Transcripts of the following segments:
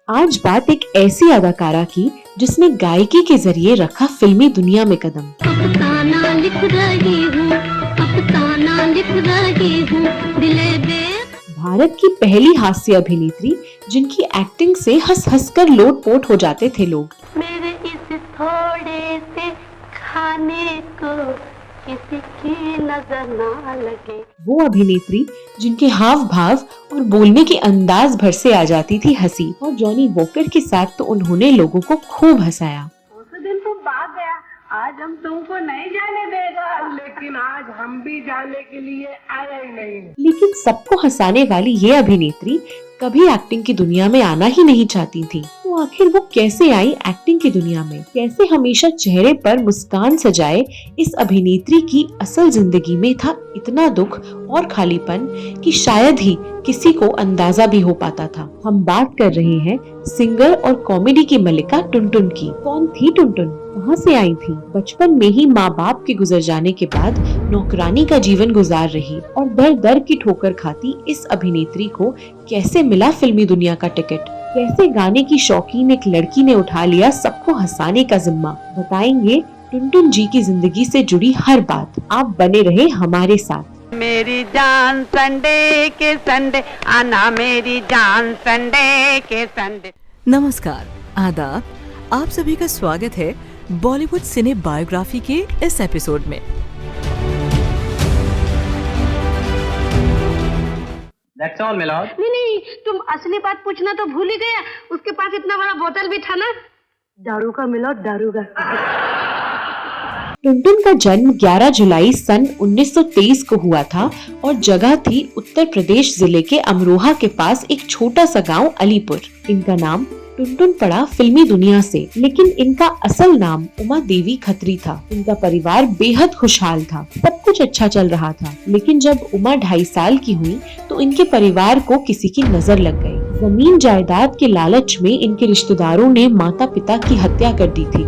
आज बात एक ऐसी अदाकारा की जिसने गायकी के जरिए रखा फिल्मी दुनिया में कदम। अफसाना लिख रही हूँ, अफसाना लिख रही हूँ, दिले दे। भारत की पहली हास्य अभिनेत्री जिनकी एक्टिंग से हंस हंस कर लोटपोट हो जाते थे लोग। मेरे इस थोड़े से खाने को किसी की नजर ना लगे। वो अभिनेत्री जिनके हाव भाव और बोलने के अंदाज भर से आ जाती थी हंसी, और जॉनी वॉकर के साथ तो उन्होंने लोगों को खूब हंसाया। उस दिन तुम भाग गया, आज हम तुमको नहीं जाने देगा। लेकिन आज हम भी जाने के लिए आए ही नहीं। लेकिन सबको हंसाने वाली ये अभिनेत्री कभी एक्टिंग की दुनिया में आना ही नहीं चाहती थी। तो आखिर वो कैसे आई एक्टिंग की दुनिया में? कैसे हमेशा चेहरे पर मुस्कान सजाए इस अभिनेत्री की असल जिंदगी में था इतना दुख और खालीपन कि शायद ही किसी को अंदाजा भी हो पाता था। हम बात कर रहे हैं सिंगर और कॉमेडी की मलिका टुनटुन की। कौन थी टुनटुन? कहाँ से आई थी? बचपन में ही माँ बाप के गुजर जाने के बाद नौकरानी का जीवन गुजार रही और दर दर की ठोकर खाती इस अभिनेत्री को कैसे मिला फिल्मी दुनिया का टिकट? कैसे गाने की शौकीन एक लड़की ने उठा लिया सबको हंसाने का जिम्मा? बताएंगे टुनटुन जी की जिंदगी से जुड़ी हर बात। आप बने रहे हमारे साथ। मेरी जान संडे के संडे आना, मेरी जान संडे के संडे। नमस्कार, आदाब, आप सभी का स्वागत है बॉलीवुड सिने बायोग्राफी के इस एपिसोड में। That's all, my lord. नहीं, तुम असली बात पूछना तो भूल ही गया। उसके पास इतना बड़ा बोतल भी था ना, दारू का मिलो, दारू का। टुनटुन का जन्म 11 जुलाई सन 1923 को हुआ था और जगह थी उत्तर प्रदेश जिले के अमरोहा के पास एक छोटा सा गांव अलीपुर। इनका नाम टुनटुन पड़ा फिल्मी दुनिया से, लेकिन इनका असल नाम उमा देवी खत्री था। इनका परिवार बेहद खुशहाल था, सब कुछ अच्छा चल रहा था। लेकिन जब उमा 2.5 साल की हुई तो इनके परिवार को किसी की नजर लग गई। जमीन जायदाद के लालच में इनके रिश्तेदारों ने माता पिता की हत्या कर दी थी,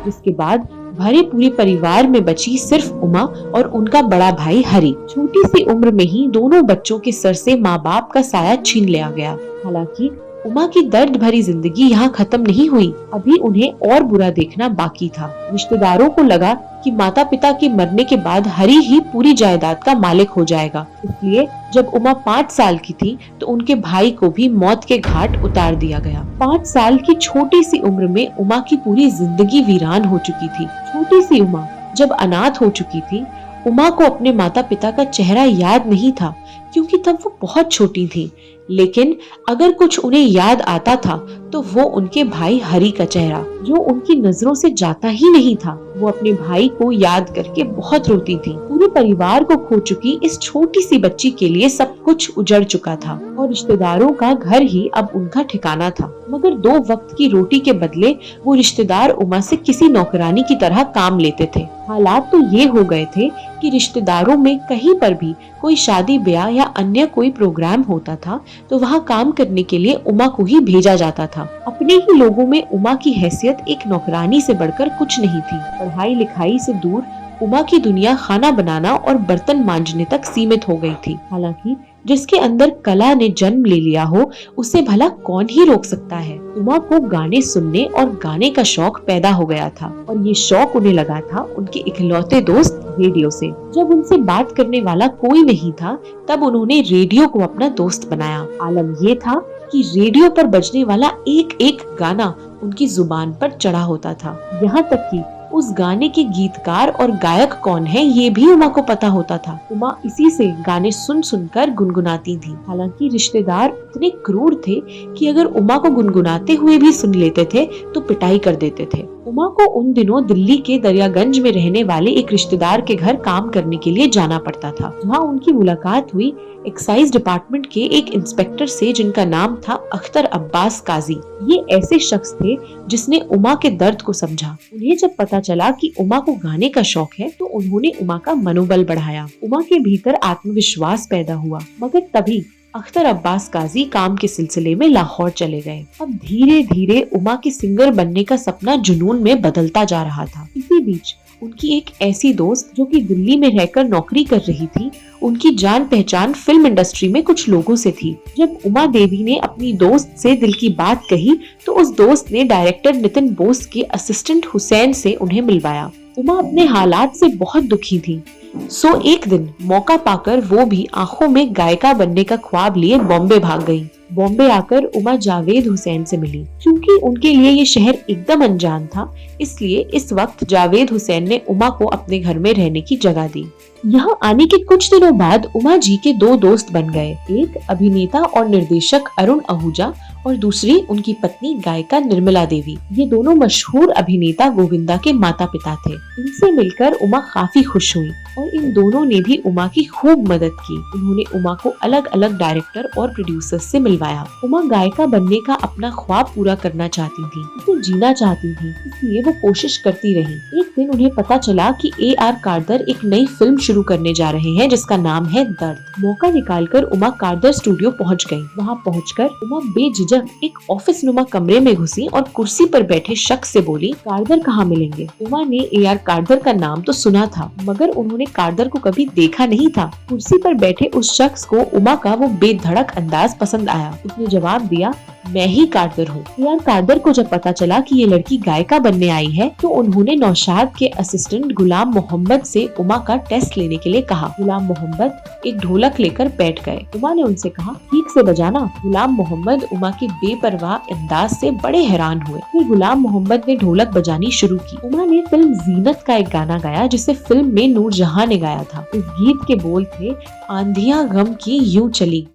जिसके बाद भरे पूरे परिवार में बची सिर्फ उमा और उनका बड़ा भाई हरि। छोटी सी उम्र में ही दोनों बच्चों के सर से माँ बाप का साया छीन लिया गया। हालांकि उमा की दर्द भरी जिंदगी यहाँ खत्म नहीं हुई, अभी उन्हें और बुरा देखना बाकी था। रिश्तेदारों को लगा कि माता पिता के मरने के बाद हरि ही पूरी जायदाद का मालिक हो जाएगा, इसलिए जब उमा 5 साल की थी तो उनके भाई को भी मौत के घाट उतार दिया गया। 5 साल की छोटी सी उम्र में उमा की पूरी जिंदगी वीरान हो चुकी थी। छोटी सी उमा जब अनाथ हो चुकी थी, उमा को अपने माता पिता का चेहरा याद नहीं था क्योंकि तब वो बहुत छोटी थी। लेकिन अगर कुछ उन्हें याद आता था तो वो उनके भाई हरि का चेहरा, जो उनकी नजरों से जाता ही नहीं था। वो अपने भाई को याद करके बहुत रोती थी। पूरे परिवार को खो चुकी इस छोटी सी बच्ची के लिए सब कुछ उजड़ चुका था और रिश्तेदारों का घर ही अब उनका ठिकाना था। मगर 2 वक्त की रोटी के बदले वो रिश्तेदार उमा से किसी नौकरानी की तरह काम लेते थे। हालात तो ये हो गए थे कि रिश्तेदारों में कहीं पर भी कोई शादी ब्याह या अन्य कोई प्रोग्राम होता था तो वहाँ काम करने के लिए उमा को ही भेजा जाता था। अपने ही लोगों में उमा की हैसियत एक नौकरानी से बढ़कर कुछ नहीं थी। पढ़ाई लिखाई से दूर उमा की दुनिया खाना बनाना और बर्तन मांजने तक सीमित हो गई थी। हालांकि जिसके अंदर कला ने जन्म ले लिया हो उसे भला कौन ही रोक सकता है। उमा को गाने सुनने और गाने का शौक पैदा हो गया था और ये शौक उन्हें लगा था उनके इकलौते दोस्त रेडियो से। जब उनसे बात करने वाला कोई नहीं था तब उन्होंने रेडियो को अपना दोस्त बनाया। आलम ये था कि रेडियो पर बजने वाला एक एक गाना उनकी जुबान पर चढ़ा होता था। यहाँ तक कि उस गाने के गीतकार और गायक कौन है ये भी उमा को पता होता था। उमा इसी से गाने सुन सुनकर गुनगुनाती थी। हालांकि रिश्तेदार इतने क्रूर थे कि अगर उमा को गुनगुनाते हुए भी सुन लेते थे तो पिटाई कर देते थे। उमा को उन दिनों दिल्ली के दरियागंज में रहने वाले एक रिश्तेदार के घर काम करने के लिए जाना पड़ता था, जहाँ उनकी मुलाकात हुई एक्साइज डिपार्टमेंट के एक इंस्पेक्टर से जिनका नाम था अख्तर अब्बास काजी। ये ऐसे शख्स थे जिसने उमा के दर्द को समझा। उन्हें जब पता चला कि उमा को गाने का शौक है तो उन्होंने उमा का मनोबल बढ़ाया। उमा के भीतर आत्मविश्वास पैदा हुआ। मगर तभी अख्तर अब्बास काजी काम के सिलसिले में लाहौर चले गए। अब धीरे धीरे उमा के सिंगर बनने का सपना जुनून में बदलता जा रहा था। इसी बीच उनकी एक ऐसी दोस्त जो कि दिल्ली में रहकर नौकरी कर रही थी, उनकी जान पहचान फिल्म इंडस्ट्री में कुछ लोगों से थी। जब उमा देवी ने अपनी दोस्त से दिल की बात कही तो उस दोस्त ने डायरेक्टर नितिन बोस के असिस्टेंट हुसैन से उन्हें मिलवाया। उमा अपने हालात से बहुत दुखी थी, सो एक दिन मौका पाकर वो भी आंखों में गायिका बनने का ख्वाब लिए बॉम्बे भाग गई। बॉम्बे आकर उमा जावेद हुसैन से मिली। क्योंकि उनके लिए ये शहर एकदम अनजान था, इसलिए इस वक्त जावेद हुसैन ने उमा को अपने घर में रहने की जगह दी। यहाँ आने के कुछ दिनों बाद उमा जी के दो दोस्त बन गए, एक अभिनेता और निर्देशक अरुण आहूजा और दूसरी उनकी पत्नी गायिका निर्मला देवी। ये दोनों मशहूर अभिनेता गोविंदा के माता पिता थे। इनसे मिलकर उमा काफी खुश हुई और इन दोनों ने भी उमा की खूब मदद की। उन्होंने उमा को अलग अलग डायरेक्टर और प्रोड्यूसर्स से मिलवाया। उमा गायिका बनने का अपना ख्वाब पूरा करना चाहती थी, उसे जीना चाहती थी, इसलिए वो कोशिश करती रही। एक दिन उन्हें पता चला कि AR कारदर एक नई फिल्म शुरू करने जा रहे हैं जिसका नाम है दर्द। मौका निकालकर उमा कारदर स्टूडियो पहुंच गई। वहां पहुंचकर उमा बेझिझक एक ऑफिस नुमा कमरे में घुसी और कुर्सी पर बैठे शख्स से बोली, कारदर कहाँ मिलेंगे? उमा ने AR कारदर का नाम तो सुना था, मगर उन्होंने कारदर को कभी देखा नहीं था। कुर्सी पर बैठे उस शख्स को उमा का वो बेधड़क अंदाज पसंद आया। उसने जवाब दिया, मैं ही कारदर हूँ। AR कारदर को जब पता चला कि ये लड़की गायिका बनने आई है तो उन्होंने नौशाद के असिस्टेंट गुलाम मोहम्मद से उमा का टेस्ट लेने के लिए कहा। गुलाम मोहम्मद एक ढोलक लेकर बैठ गए। उमा ने उनसे कहा, ठीक से बजाना। गुलाम मोहम्मद उमा के बेपरवाह अंदाज से बड़े हैरान हुए। फिर गुलाम मोहम्मद ने ढोलक बजानी शुरू की। उमा ने फिल्म जीनत का एक गाना गाया जिसे फिल्म में नूरजहां ने गाया था। इस गीत के बोल थे, आंधियां गम की यूं चली।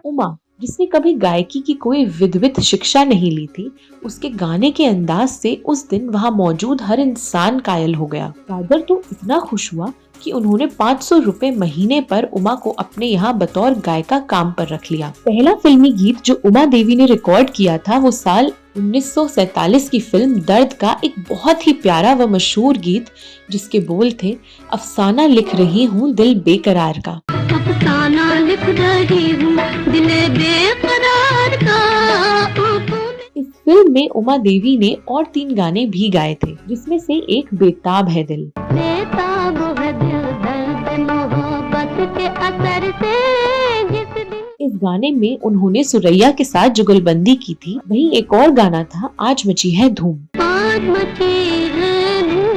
उमा, जिसने कभी गायकी की कोई विधिवत शिक्षा नहीं ली थी, उसके गाने के अंदाज से उस दिन वहाँ मौजूद हर इंसान कायल हो गया। कारदर तो इतना खुश हुआ कि उन्होंने 500 रुपए महीने पर उमा को अपने यहाँ बतौर गायिका काम पर रख लिया। पहला फिल्मी गीत जो उमा देवी ने रिकॉर्ड किया था वो साल 1947 की फिल्म दर्द का एक बहुत ही प्यारा व मशहूर गीत जिसके बोल थे, अफसाना लिख रही हूँ दिल बेकरार का। अफसाना लिख रही हूँ दिल बेकरार का। इस फिल्म में उमा देवी ने और 3 गाने भी गाए थे, जिसमें से एक बेताब है दिल। बेताब है दिल दर्द मोहब्बत के असर से जिस दिन। इस गाने में उन्होंने सुरैया के साथ जुगलबंदी की थी। वहीं एक और गाना था, आज मची है धूम। आज मची है धूम,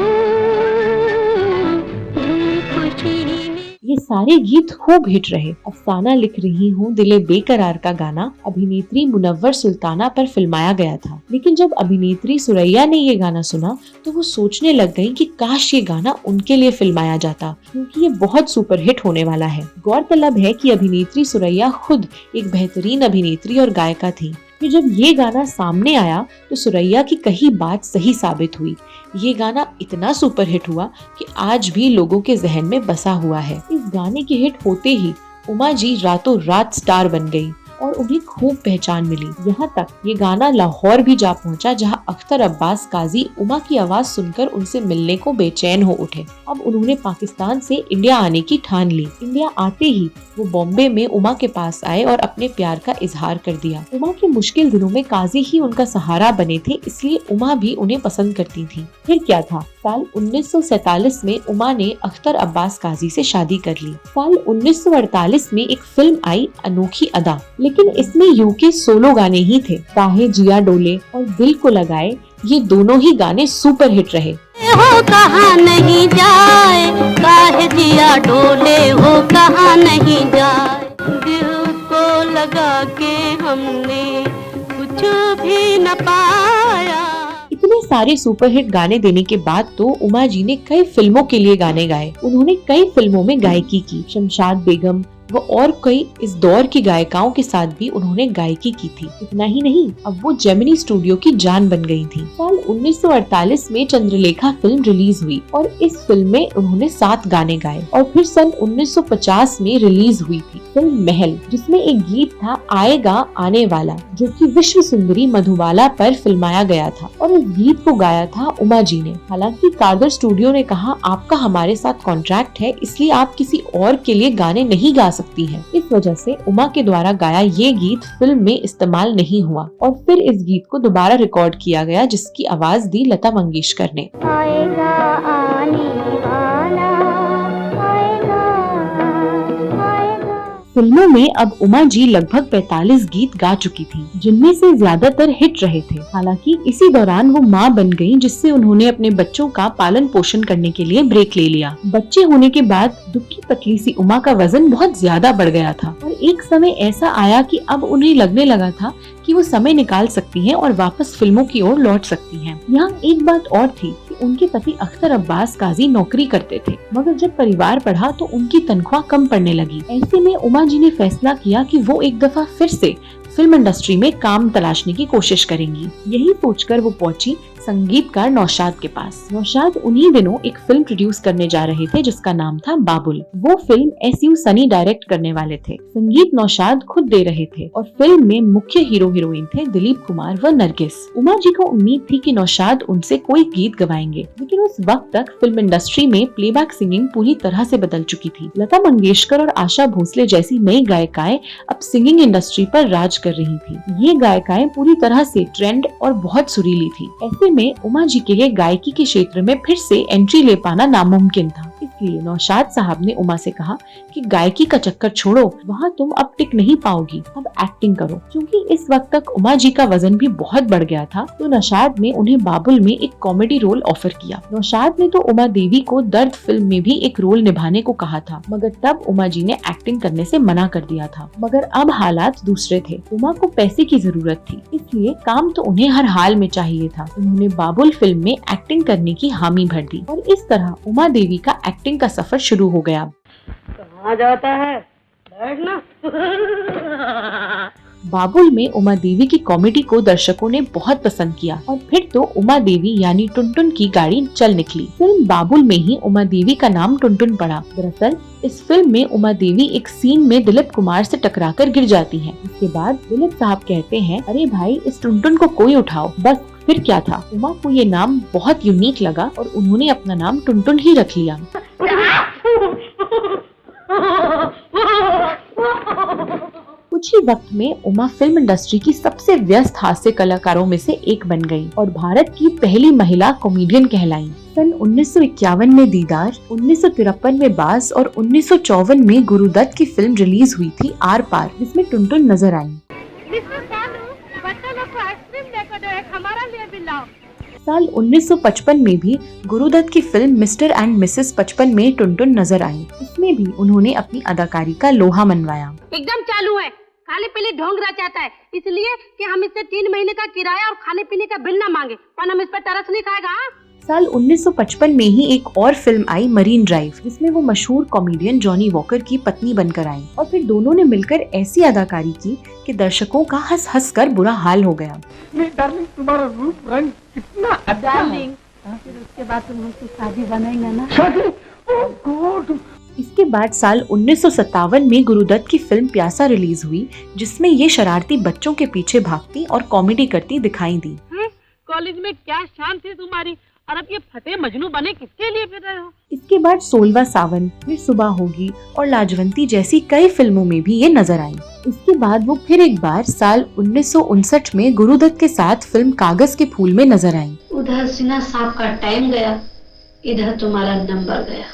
ये खुशी में। ये सारे गीत खूब हिट रहे। अफसाना लिख रही हूँ दिले बेकरार का गाना अभिनेत्री मुनव्वर सुल्ताना पर फिल्माया गया था, लेकिन जब अभिनेत्री सुरैया ने ये गाना सुना तो वो सोचने लग गई कि काश ये गाना उनके लिए फिल्माया जाता, क्योंकि ये बहुत सुपर हिट होने वाला है। गौरतलब है कि अभिनेत्री सुरैया खुद एक बेहतरीन अभिनेत्री और गायिका थी। फिर जब ये गाना सामने आया तो सुरैया की कही बात सही साबित हुई। ये गाना इतना सुपर हिट हुआ कि आज भी लोगों के जहन में बसा हुआ है। इस गाने के हिट होते ही उमा जी रातों रात स्टार बन गई और उन्हें खूब पहचान मिली। यहाँ तक ये गाना लाहौर भी जा पहुँचा, जहाँ अख्तर अब्बास काजी उमा की आवाज सुनकर उनसे मिलने को बेचैन हो उठे। अब उन्होंने पाकिस्तान से इंडिया आने की ठान ली। इंडिया आते ही वो बॉम्बे में उमा के पास आए और अपने प्यार का इजहार कर दिया। उमा के मुश्किल दिनों में काजी ही उनका सहारा बने थे, इसलिए उमा भी उन्हें पसंद करती थी। फिर क्या था, साल 1947 में उमा ने अख्तर अब्बास काजी से शादी कर ली। साल 1948 में एक फिल्म आई अनोखी अदा, लेकिन इसमें यूके सोलो गाने ही थे। काहे जिया डोले और दिल को लगाए, ये दोनों ही गाने सुपर हिट रहे। हो कहाँ नहीं जाए, काहे जिया डोले हो कहाँ नहीं जाए। दिल को लगा के हमने कुछ भी न पाया। इतने सारे सुपरहिट गाने देने के बाद तो उमा जी ने कई फिल्मों के लिए गाने गाए। उन्होंने कई फिल्मों में गायकी की। शमशाद बेगम व और कई इस दौर की गायिकाओं के साथ भी उन्होंने गायकी की थी। इतना ही नहीं, अब वो जेमिनी स्टूडियो की जान बन गई थी। साल 1948 में चंद्रलेखा फिल्म रिलीज हुई और इस फिल्म में उन्होंने 7 गाने गाए। और फिर सन 1950 में रिलीज हुई थी फिल्म महल, जिसमें एक गीत था आएगा आने वाला, जो कि विश्व सुंदरी मधुबाला पर फिल्माया गया था और इस गीत को गाया था उमा जी ने। हालांकि कारदर स्टूडियो ने कहा, आपका हमारे साथ कॉन्ट्रैक्ट है, इसलिए आप किसी और के लिए गाने नहीं गा सकती हैं। इस वजह से उमा के द्वारा गाया ये गीत फिल्म में इस्तेमाल नहीं हुआ और फिर इस गीत को दोबारा रिकॉर्ड किया गया, जिसकी आवाज दी लता मंगेशकर ने। आएगा आने वाला, आएगा, आएगा। फिल्मों में अब उमा जी लगभग 45 गीत गा चुकी थी, जिनमें से ज्यादातर हिट रहे थे। हालांकि इसी दौरान वो माँ बन गयी, जिससे उन्होंने अपने बच्चों का पालन पोषण करने के लिए ब्रेक ले लिया। बच्चे होने के बाद दुबकी पतली सी उमा का वजन बहुत ज्यादा बढ़ गया था और एक समय ऐसा आया कि अब उन्हें लगने लगा था कि वो समय निकाल सकती हैं और वापस फिल्मों की ओर लौट सकती हैं। यहाँ एक बात और थी कि उनके पति अख्तर अब्बास काजी नौकरी करते थे, मगर जब परिवार बढ़ा तो उनकी तनख्वाह कम पड़ने लगी। ऐसे में उमा जी ने फैसला किया कि वो एक दफा फिर से फिल्म इंडस्ट्री में काम तलाशने की कोशिश करेंगी। यही सोचकर वो पहुंची संगीतकार नौशाद के पास। नौशाद उन्हीं दिनों एक फिल्म प्रोड्यूस करने जा रहे थे जिसका नाम था बाबुल। वो फिल्म एसयू सनी डायरेक्ट करने वाले थे। संगीत नौशाद खुद दे रहे थे और फिल्म में मुख्य हीरो हीरोइन थे दिलीप कुमार व नरगिस। उमा जी को उम्मीद थी कि नौशाद उनसे कोई गीत गवाएंगे, लेकिन उस वक्त तक फिल्म इंडस्ट्री में प्लेबैक सिंगिंग पूरी तरह से बदल चुकी थी। लता मंगेशकर और आशा भोसले जैसी नई गायिकाएं अब सिंगिंग इंडस्ट्री पर राज कर रही थी। ये गायिकाएं पूरी तरह से ट्रेंड और बहुत सुरीली थी। ऐसे में उमा जी के लिए गायकी के क्षेत्र में फिर से एंट्री ले पाना नामुमकिन था। इसलिए नौशाद साहब ने उमा से कहा कि गायकी का चक्कर छोड़ो, वहाँ तुम अब टिक नहीं पाओगी, अब एक्टिंग करो। क्योंकि इस वक्त तक उमा जी का वजन भी बहुत बढ़ गया था, तो नौशाद ने उन्हें बाबुल में एक कॉमेडी रोल ऑफर किया। नौशाद ने तो उमा देवी को दर्द फिल्म में भी एक रोल निभाने को कहा था, मगर तब उमा जी ने एक्टिंग करने से मना कर दिया था। मगर अब हालात दूसरे थे। उमा को पैसे की जरूरत थी, इसलिए काम तो उन्हें हर हाल में चाहिए था। उन्होंने बाबुल फिल्म में एक्टिंग करने की हामी भर दी और इस तरह उमा देवी का एक्टिंग का सफर शुरू हो गया। कहाँ जाता है? बैठना। बाबुल में उमा देवी की कॉमेडी को दर्शकों ने बहुत पसंद किया और फिर तो उमा देवी यानी टुनटुन की गाड़ी चल निकली। फिल्म बाबुल में ही उमा देवी का नाम टुनटुन पड़ा। दरअसल इस फिल्म में उमा देवी एक सीन में दिलीप कुमार से टकराकर गिर जाती हैं। इसके बाद दिलीप साहब कहते हैं, अरे भाई इस टुनटुन को कोई उठाओ। बस फिर क्या था, उमा को ये नाम बहुत यूनिक लगा और उन्होंने अपना नाम टुनटुन ही रख लिया। कुछ ही वक्त में उमा फिल्म इंडस्ट्री की सबसे व्यस्त हास्य कलाकारों में से एक बन गई और भारत की पहली महिला कॉमेडियन कहलाई। सन 1951 में दीदार, 1953 में बाज और 1954 में गुरुदत्त की फिल्म रिलीज हुई थी आर पार, जिसमें टुनटुन नजर आई। साल 1955 में भी गुरुदत्त की फिल्म मिस्टर एंड मिसेस 55 में टुनटुन नजर आई। इसमें भी उन्होंने अपनी अदाकारी का लोहा मनवाया। एकदम चालू है, खाने पीने ढोंग रहा चाहता है, इसलिए कि हम इससे 3 महीने का किराया और खाने पीने का बिल न मांगे, पर हम इस पर तरस नहीं खाएगा। साल 1955 में ही एक और फिल्म आई मरीन ड्राइव, जिसमें वो मशहूर कॉमेडियन जॉनी वॉकर की पत्नी बनकर आई और फिर दोनों ने मिलकर ऐसी अदाकारी की कि दर्शकों का हंस हंस कर बुरा हाल हो गया। डार्लिंग तुम्हारा रूप रंग कितना अच्छा है। फिर उसके बाद तुम हमसे शादी बनाएंगे ना? शादी? ओह गॉड। इसके बाद साल 1957 में गुरुदत्त की फिल्म प्यासा रिलीज हुई, जिसमें ये शरारती बच्चों के पीछे भागती और कॉमेडी करती दिखाई दी। कॉलेज में क्या शान थी तुम्हारी, और अब ये फतेह मजनू बने किसके लिए फिर रहे हो? इसके बाद 16वां सावन, फिर सुबह होगी और लाजवंती जैसी कई फिल्मों में भी ये नजर आई। इसके बाद वो फिर एक बार साल 1959 में गुरुदत्त के साथ फिल्म कागज के फूल में नजर आई। उधर सिन्हा साहब का टाइम गया, इधर तुम्हारा नंबर गया।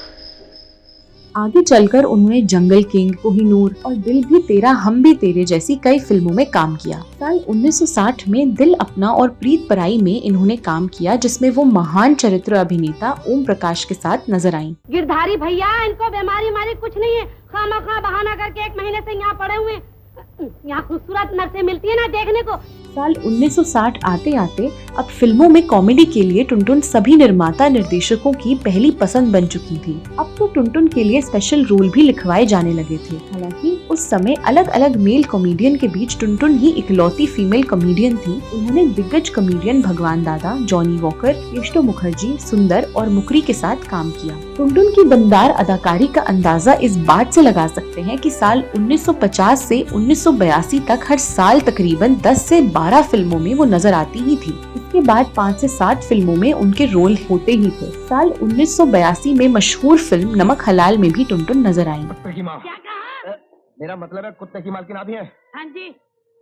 आगे चलकर उन्होंने जंगल किंग, कोहिनूर और दिल भी तेरा हम भी तेरे जैसी कई फिल्मों में काम किया। साल 1960 में दिल अपना और प्रीत पराई में इन्होंने काम किया, जिसमें वो महान चरित्र अभिनेता ओम प्रकाश के साथ नजर आईं। गिरधारी भैया, इनको बीमारी मारी कुछ नहीं है, खामखा बहाना करके 1 महीने से यहाँ पड़े हुए। यहाँ खूबसूरत नर्सें मिलती है ना देखने को। साल 1960 आते आते अब फिल्मों में कॉमेडी के लिए टुनटुन सभी निर्माता निर्देशकों की पहली पसंद बन चुकी थी। अब तो टुनटुन के लिए स्पेशल रोल भी लिखवाए जाने लगे थे। हालांकि उस समय अलग अलग मेल कॉमेडियन के बीच टुनटुन ही इकलौती फीमेल कॉमेडियन थी। उन्होंने दिग्गज कॉमेडियन भगवान दादा, जॉनी वॉकर, केशव मुखर्जी, सुंदर और मुकरी के साथ काम किया। टुनटुन की दमदार अदाकारी का अंदाजा इस बात से लगा सकते हैं कि साल 1950 से 1982 तक हर साल तकरीबन 10 से 12 फिल्मों में वो नजर आती ही थी। इसके बाद 5 से 7 फिल्मों में उनके रोल होते ही थे। साल 1982 में मशहूर फिल्म नमक हलाल में भी टुनटुन नजर आई। मेरा मतलब है कुत्ते की मालकिन आप ही हैं। हाँ जी।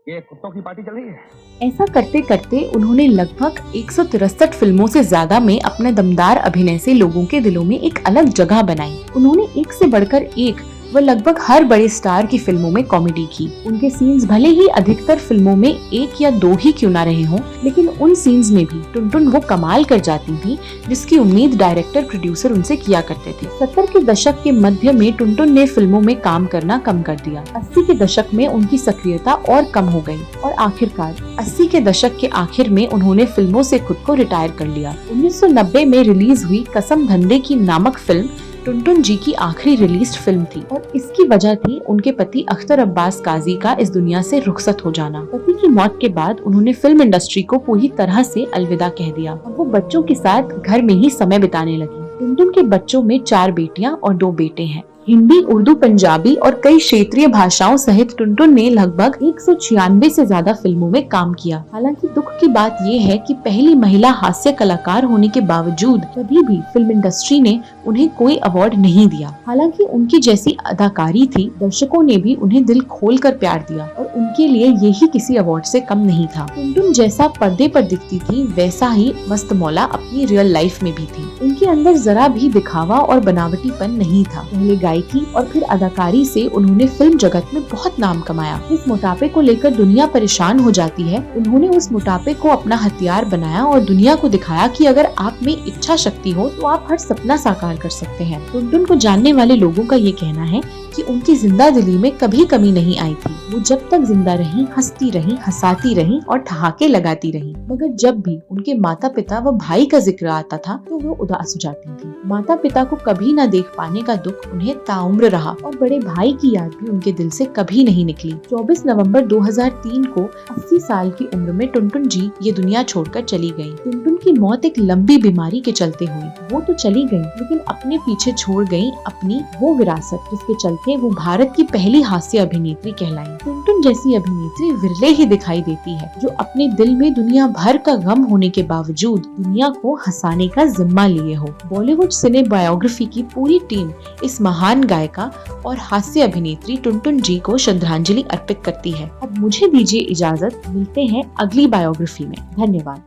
ये कुत्तों की पार्टी चल रही है। ऐसा करते करते उन्होंने लगभग 163 फिल्मों से ज्यादा में अपने दमदार अभिनय से लोगों के दिलों में एक अलग जगह बनाई। उन्होंने एक से बढ़कर एक व लगभग हर बड़े स्टार की फिल्मों में कॉमेडी की। उनके सीन्स भले ही अधिकतर फिल्मों में एक या दो ही क्यों ना रहे हों, लेकिन उन सीन्स में भी टुनटुन वो कमाल कर जाती थी जिसकी उम्मीद डायरेक्टर प्रोड्यूसर उनसे किया करते थे। 70 के दशक के मध्य में टुनटुन ने फिल्मों में काम करना कम कर दिया। 80 के दशक में उनकी सक्रियता और कम हो गई और आखिरकार 80 के दशक के आखिर में उन्होंने फिल्मों से खुद को रिटायर कर लिया। 1990 में रिलीज हुई कसम धंधे की नामक फिल्म टुनटुन जी की आखिरी रिलीज्ड फिल्म थी और इसकी वजह थी उनके पति अख्तर अब्बास काजी का इस दुनिया से रुखसत हो जाना। पति की मौत के बाद उन्होंने फिल्म इंडस्ट्री को पूरी तरह से अलविदा कह दिया और वो बच्चों के साथ घर में ही समय बिताने लगी। टुनटुन के बच्चों में 4 बेटियां और 2 बेटे हैं। हिंदी, उर्दू, पंजाबी और कई क्षेत्रीय भाषाओं सहित टुनटुन ने लगभग 196 से ज्यादा फिल्मों में काम किया। हालांकि दुख की बात ये है कि पहली महिला हास्य कलाकार होने के बावजूद कभी भी फिल्म इंडस्ट्री ने उन्हें कोई अवार्ड नहीं दिया। हालांकि उनकी जैसी अदाकारी थी, दर्शकों ने भी उन्हें दिल खोल कर प्यार दिया और उनके लिए यही किसी अवार्ड से कम नहीं था। टुनटुन जैसा पर्दे पर दिखती थी वैसा ही मस्त मौला अपनी रियल लाइफ में भी थी। उनके अंदर जरा भी दिखावा और बनावटीपन नहीं था। पहले गायकी और फिर अदाकारी से उन्होंने फिल्म जगत में बहुत नाम कमाया। इस मोटापे को लेकर दुनिया परेशान हो जाती है, उन्होंने उस मोटापे को अपना हथियार बनाया और दुनिया को दिखाया कि अगर आप में इच्छा शक्ति हो तो आप हर सपना साकार कर सकते हैं। टुनटुन को जानने वाले लोगों का ये कहना है कि उनकी जिंदा दिली में कभी कमी नहीं आई थी। वो जब तक जिंदा रही, हंसती रही, हंसाती रही और ठहाके लगाती रही। मगर जब भी उनके माता पिता व भाई का जिक्र आता था तो वो उदास हो जाती थी। माता पिता को कभी न देख पाने का दुख उन्हें ताउम्र रहा और बड़े भाई की याद भी उनके दिल से कभी नहीं निकली। 24 नवंबर 2003 को 80 साल की उम्र में टुनटुन जी ये दुनिया छोड़कर चली गई। टुनटुन की मौत एक लंबी बीमारी के चलते हुई। वो तो चली गई लेकिन अपने पीछे छोड़ गई अपनी वो विरासत जिसके चलते वो भारत की पहली हास्य अभिनेत्री कहलाई। टुनटुन जैसी अभिनेत्री विरले ही दिखाई देती है जो अपने दिल में दुनिया भर का गम होने के बावजूद दुनिया को हंसाने का जिम्मा लिए हो। बॉलीवुड सिने बायोग्राफी की पूरी टीम इस महान गायिका और हास्य अभिनेत्री टुनटुन जी को श्रद्धांजलि अर्पित करती है। अब मुझे दीजिए इजाजत, मिलते हैं अगली बायोग्राफी में। धन्यवाद।